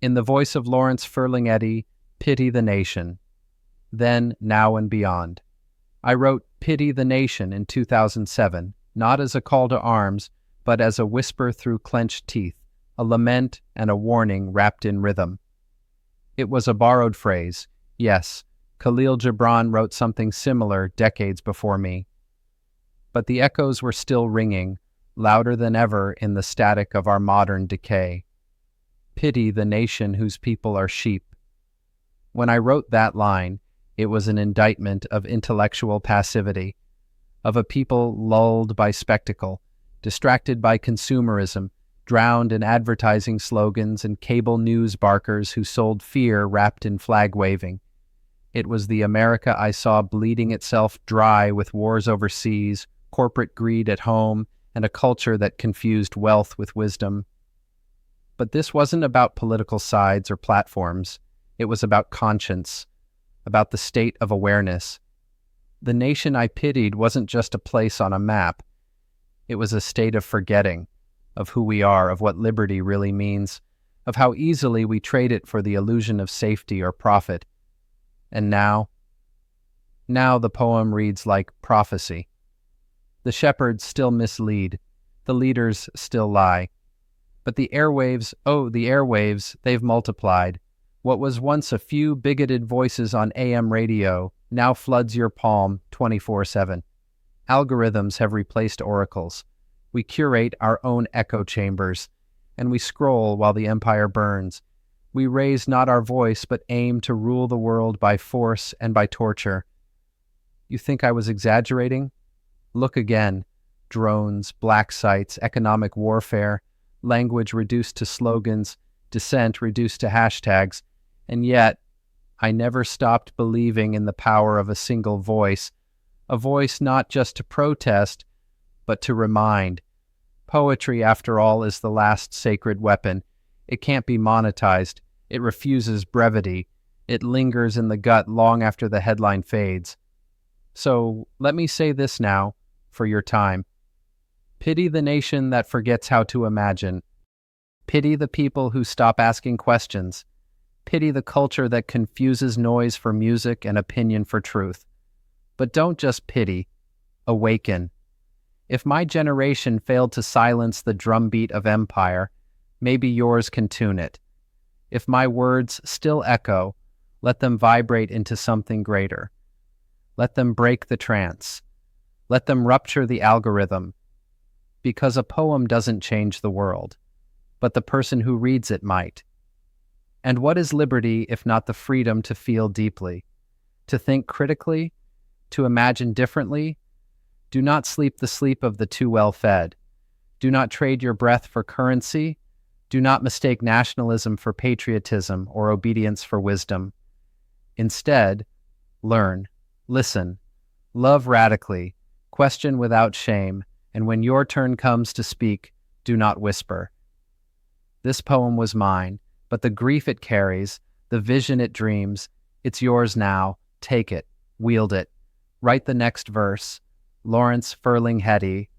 In the voice of Lawrence Ferlinghetti, Pity the Nation. Then, Now and Beyond. I wrote Pity the Nation in 2007, not as a call to arms, but as a whisper through clenched teeth, a lament and a warning wrapped in rhythm. It was a borrowed phrase, yes. Khalil Gibran wrote something similar decades before me. But the echoes were still ringing, louder than ever in the static of our modern decay. Pity the nation whose people are sheep. When I wrote that line, it was an indictment of intellectual passivity, of a people lulled by spectacle, distracted by consumerism, drowned in advertising slogans and cable news barkers who sold fear wrapped in flag-waving. It was the America I saw bleeding itself dry with wars overseas, corporate greed at home, and a culture that confused wealth with wisdom. But this wasn't about political sides or platforms. It was about conscience, about the state of awareness. The nation I pitied wasn't just a place on a map. It was a state of forgetting, of who we are, of what liberty really means, of how easily we trade it for the illusion of safety or profit. And now the poem reads like prophecy. The shepherds still mislead, the leaders still lie. But the airwaves, they've multiplied. What was once a few bigoted voices on AM radio now floods your palm 24/7. Algorithms have replaced oracles. We curate our own echo chambers, and we scroll while the empire burns. We raise not our voice, but aim to rule the world by force and by torture. You think I was exaggerating? Look again. Drones, black sites, economic warfare, language reduced to slogans, dissent reduced to hashtags, and yet I never stopped believing in the power of a single voice, a voice not just to protest, but to remind. Poetry, after all, is the last sacred weapon. It can't be monetized. It refuses brevity. It lingers in the gut long after the headline fades. So let me say this now, for your time. Pity the nation that forgets how to imagine. Pity the people who stop asking questions. Pity the culture that confuses noise for music and opinion for truth. But don't just pity. Awaken. If my generation failed to silence the drumbeat of empire, maybe yours can tune it. If my words still echo, let them vibrate into something greater. Let them break the trance. Let them rupture the algorithm. Because a poem doesn't change the world, but the person who reads it might. And what is liberty if not the freedom to feel deeply, to think critically, to imagine differently? Do not sleep the sleep of the too well-fed. Do not trade your breath for currency. Do not mistake nationalism for patriotism or obedience for wisdom. Instead, learn, listen, love radically, question without shame, and when your turn comes to speak, do not whisper. This poem was mine, but the grief it carries, the vision it dreams, it's yours now. Take it, wield it. Write the next verse. Lawrence Ferlinghetti,